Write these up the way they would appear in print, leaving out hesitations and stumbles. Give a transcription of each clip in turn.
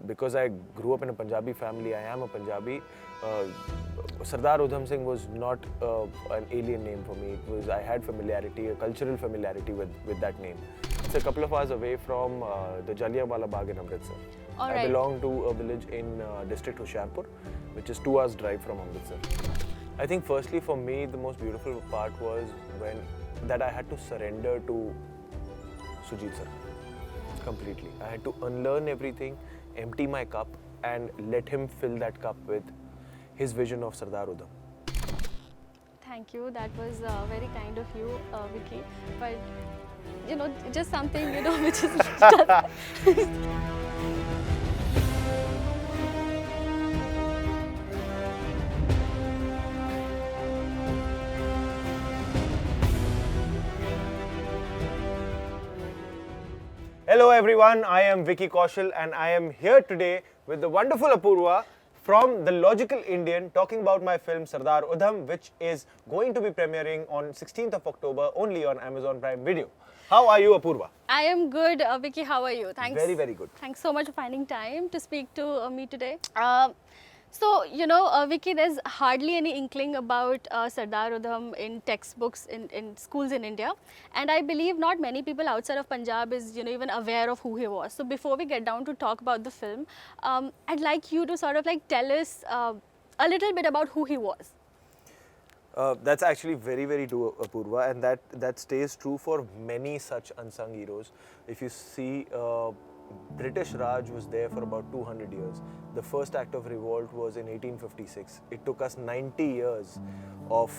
because I grew up in a Punjabi family, I am a Punjabi. Sardar Udham Singh was not an alien name for me. It was, I had familiarity, a cultural familiarity with that name. It's a couple of hours away from the Jallianwala Bagh in Amritsar. All I right. belong to a village in district Hoshiarpur, which is 2 hours drive from Amritsar. I think firstly for me the most beautiful part was when that I had to surrender to Sujit sir completely. I had to unlearn everything, empty my cup and let him fill that cup with his vision of Sardar Udham. Thank you. That was very kind of you, Vicky. But you know, just something which is. Hello everyone, I am Vicky Kaushal and I am here today with the wonderful Apurva from The Logical Indian talking about my film Sardar Udham, which is going to be premiering on 16th of October only on Amazon Prime Video. How are you, Apurva? I am good, Vicky. How are you? Thanks. Very, very good. Thanks so much for finding time to speak to me today. Vicky, there's hardly any inkling about Sardar Udham in textbooks in schools in India, and I believe not many people outside of Punjab is even aware of who he was. So before we get down to talk about the film, I'd like you to sort of like tell us a little bit about who he was. That's actually very, very true, Apurva, and that stays true for many such unsung heroes. If you see, British Raj was there for about 200 years. The first act of revolt was in 1856. It took us 90 years of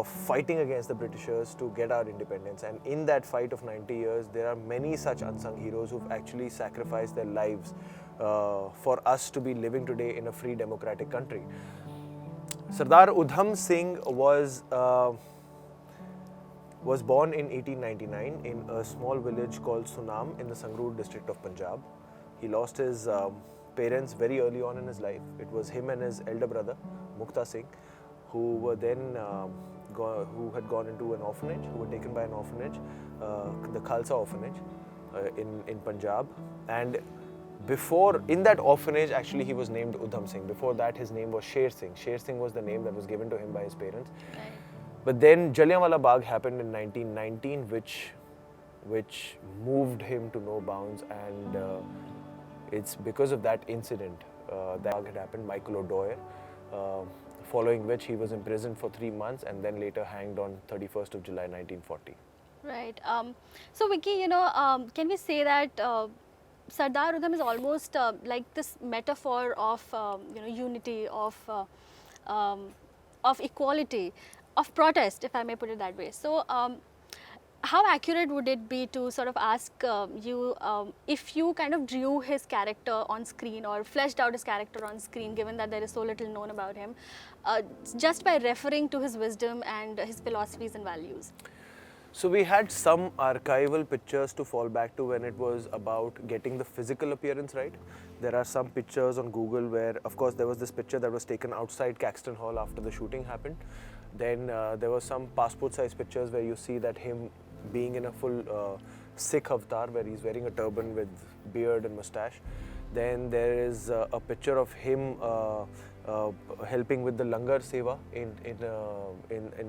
fighting against the Britishers to get our independence. And in that fight of 90 years, there are many such unsung heroes who've actually sacrificed their lives for us to be living today in a free democratic country. Sardar Udham Singh was born in 1899 in a small village called Sunam in the Sangrur district of Punjab. He lost his parents very early on in his life. It was him and his elder brother, Mukta Singh, who were then who had gone into an orphanage, who were taken by an orphanage, the Khalsa orphanage in Punjab. And in that orphanage, actually, he was named Udham Singh. Before that, his name was Sher Singh. Sher Singh was the name that was given to him by his parents. Right. But then Jallianwala Bagh happened in 1919, which moved him to no bounds, and it's because of that incident that had happened, Michael O'Dwyer, following which he was imprisoned for 3 months and then later hanged on 31st of July 1940. Right. So Vicky, can we say that Sardar Udham is almost like this metaphor of unity, of equality, of protest, if I may put it that way. So how accurate would it be to sort of ask you if you kind of drew his character on screen or fleshed out his character on screen, given that there is so little known about him, just by referring to his wisdom and his philosophies and values? So we had some archival pictures to fall back to when it was about getting the physical appearance right. There are some pictures on Google where, of course, there was this picture that was taken outside Caxton Hall after the shooting happened. Then there were some passport-size pictures where you see that him being in a full Sikh avatar, where he's wearing a turban with beard and mustache. Then there is a picture of him helping with the Langar Seva in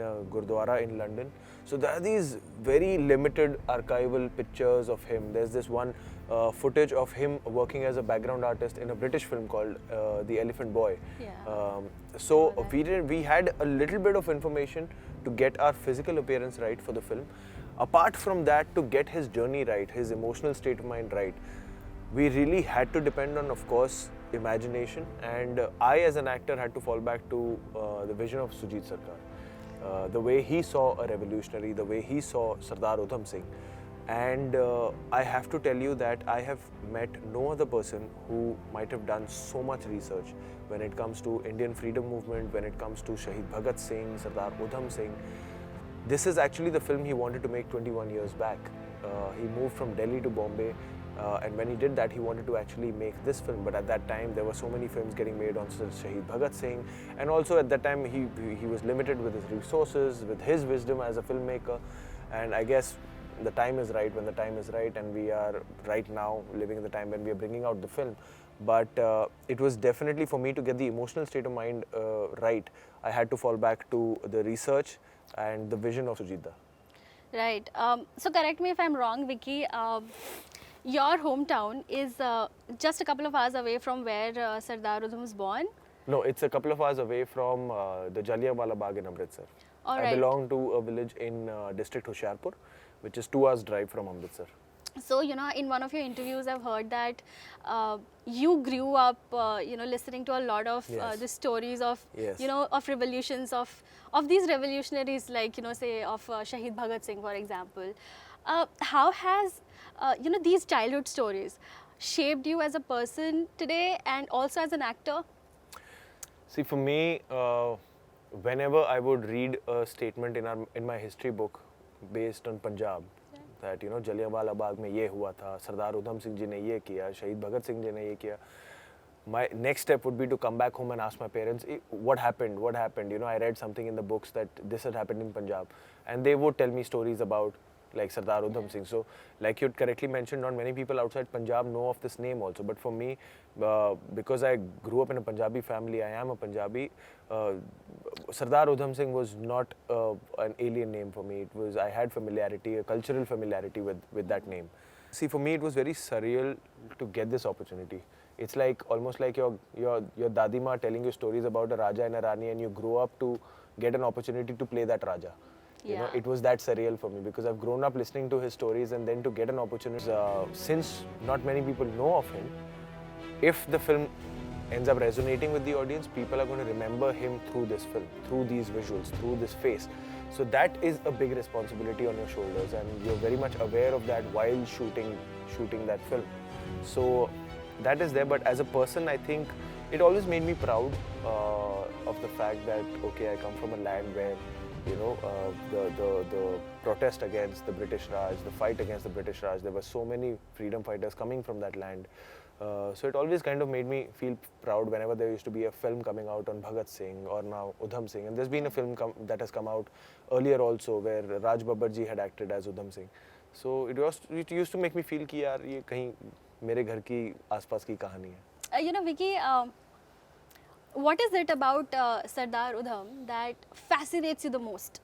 a Gurdwara in London. So there are these very limited archival pictures of him. There's this one footage of him working as a background artist in a British film called The Elephant Boy. Yeah. So we had a little bit of information to get our physical appearance right for the film. Apart from that, to get his journey right, his emotional state of mind right, we really had to depend on, of course, imagination, and I as an actor had to fall back to the vision of Sujit Sarkar, the way he saw a revolutionary, the way he saw Sardar Udham Singh. And I have to tell you that I have met no other person who might have done so much research when it comes to Indian freedom movement, when it comes to Shahid Bhagat Singh, Sardar Udham Singh. This is actually the film he wanted to make 21 years back. He moved from Delhi to Bombay, and when he did that, he wanted to actually make this film. But at that time, there were so many films getting made on Shahid Bhagat Singh, and also at that time, he was limited with his resources, with his wisdom as a filmmaker. And I guess the time is right, when the time is right, and we are right now living in the time when we are bringing out the film. But it was definitely for me to get the emotional state of mind right. I had to fall back to the research and the vision of Sujit Da. Right. So correct me if I'm wrong, Vicky. Your hometown is just a couple of hours away from where Sardar Udham was born. No, it's a couple of hours away from the Jallianwala Bagh in Amritsar. All I right. belong to a village in district Hoshiarpur, which is 2 hours drive from Amritsar. So, in one of your interviews, I've heard that you grew up, listening to a lot of Yes. the stories of, Yes. of revolutions, of these revolutionaries, like, say, of Shahid Bhagat Singh, for example. How has, these childhood stories shaped you as a person today and also as an actor? See, for me, whenever I would read a statement in my history book based on Punjab, that Jallianwala Bagh में ये हुआ था, सरदार उधम सिंह जी ने ये किया, शहीद भगत सिंह जी ने ये किया. My next step would be to come back home and ask my parents, what happened? What happened? I read something in the books that this had happened in Punjab, and they would tell me stories about like Sardar Udham Singh. So, like you correctly mentioned, not many people outside Punjab know of this name also. But for me, because I grew up in a Punjabi family, I am a Punjabi. Sardar Udham Singh was not an alien name for me. I had familiarity, a cultural familiarity with that name. See, for me, it was very surreal to get this opportunity. It's like almost like your dadima telling you stories about a Raja and a Rani, and you grow up to get an opportunity to play that Raja. Yeah. It was that surreal for me because I've grown up listening to his stories, and then to get an opportunity. Since not many people know of him, if the film ends up resonating with the audience, people are going to remember him through this film, through these visuals, through this face. So that is a big responsibility on your shoulders, and you're very much aware of that while shooting that film. So that is there. But as a person, I think it always made me proud of the fact that okay, I come from a land where the protest against the British Raj, the fight against the British Raj, there were so many freedom fighters coming from that land. So it always kind of made me feel proud whenever there used to be a film coming out on Bhagat Singh or now Udham Singh. And there's been a film that has come out earlier also where Raj Babbar ji had acted as Udham Singh. So it used to make me feel कि यार ये कहीं मेरे घर की आसपास की कहानी है. Vicky, what is it about Sardar Udham that fascinates you the most?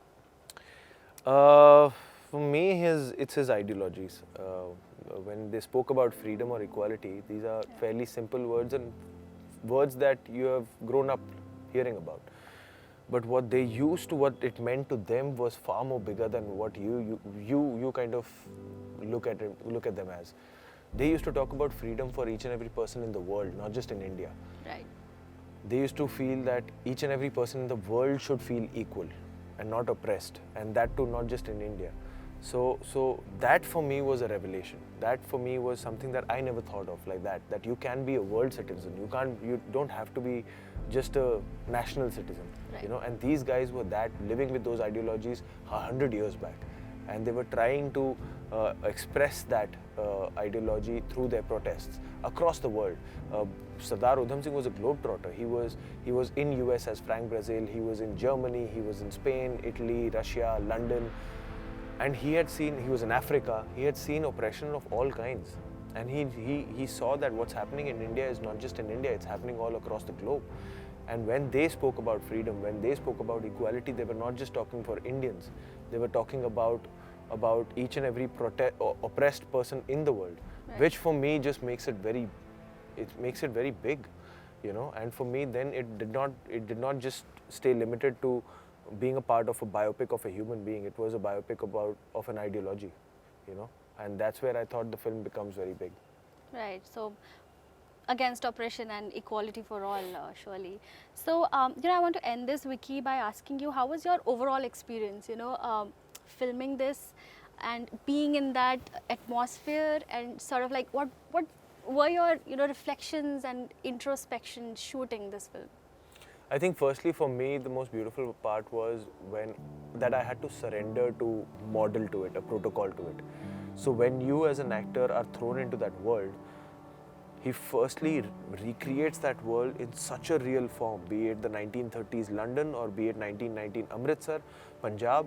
For me, it's his ideologies. When they spoke about freedom or equality, these are fairly simple words and words that you have grown up hearing about. But what it meant to them was far more bigger than what you kind of look at them as. They used to talk about freedom for each and every person in the world, not just in India. Right. They used to feel that each and every person in the world should feel equal and not oppressed, and that too not just in India. So that for me was a revelation. That for me was something that I never thought of like that. That you can be a world citizen. You don't have to be just a national citizen. Right. And these guys were living with those ideologies 100 years back, and they were trying to express that ideology through their protests across the world. Sardar Udham Singh was a globetrotter. He was in US as Frank Brazil. He was in Germany. He was in Spain, Italy, Russia, London. And he was in Africa, he had seen oppression of all kinds. And he saw that what's happening in India is not just in India, it's happening all across the globe. And when they spoke about freedom, when they spoke about equality, they were not just talking for Indians. They were talking about each and every oppressed person in the world, Right. which for me just makes it very big, And for me, then it did not just stay limited to being a part of a biopic of a human being. It was a biopic of an ideology, and that's where I thought the film becomes very big. Right. So, against oppression and equality for all, surely. So, I want to end this, Vicky, by asking you, how was your overall experience, filming this and being in that atmosphere, and sort of like what were your, reflections and introspection shooting this film? I think firstly for me the most beautiful part was that I had to surrender to model to it, a protocol to it. So when you as an actor are thrown into that world, he firstly recreates that world in such a real form, be it the 1930s London or be it 1919 Amritsar, Punjab.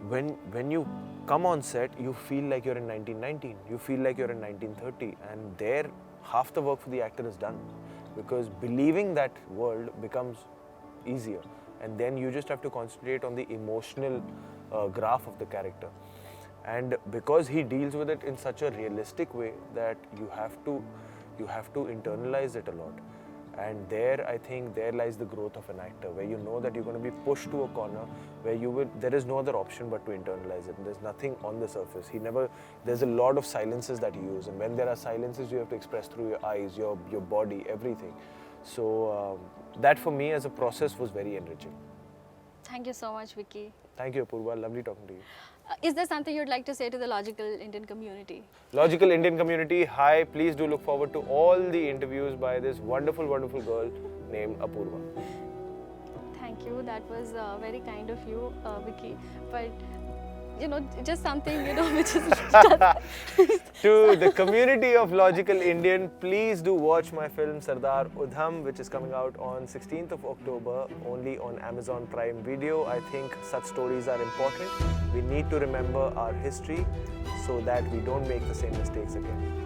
when you come on set, you feel like you're in 1919, you feel like you're in 1930, and there half the work for the actor is done, because believing that world becomes easier, and then you just have to concentrate on the emotional graph of the character. And because he deals with it in such a realistic way that you have to internalize it a lot. And there, I think, there lies the growth of an actor, where you know that you're going to be pushed to a corner where there is no other option but to internalize it. There's nothing on the surface. There's a lot of silences that you use, and when there are silences, you have to express through your eyes, your body, everything. So that for me as a process was very enriching. Thank you so much, Vicky. Thank you, Apurva. Lovely talking to you. Is there something you'd like to say to the Logical Indian community? Logical Indian community, hi. Please do look forward to all the interviews by this wonderful, wonderful girl named Apurva. Thank you. That was very kind of you, Vicky. But, just something, which is To the community of Logical Indian, please do watch my film Sardar Udham, which is coming out on 16th of October, only on Amazon Prime Video. I think such stories are important. We need to remember our history so that we don't make the same mistakes again.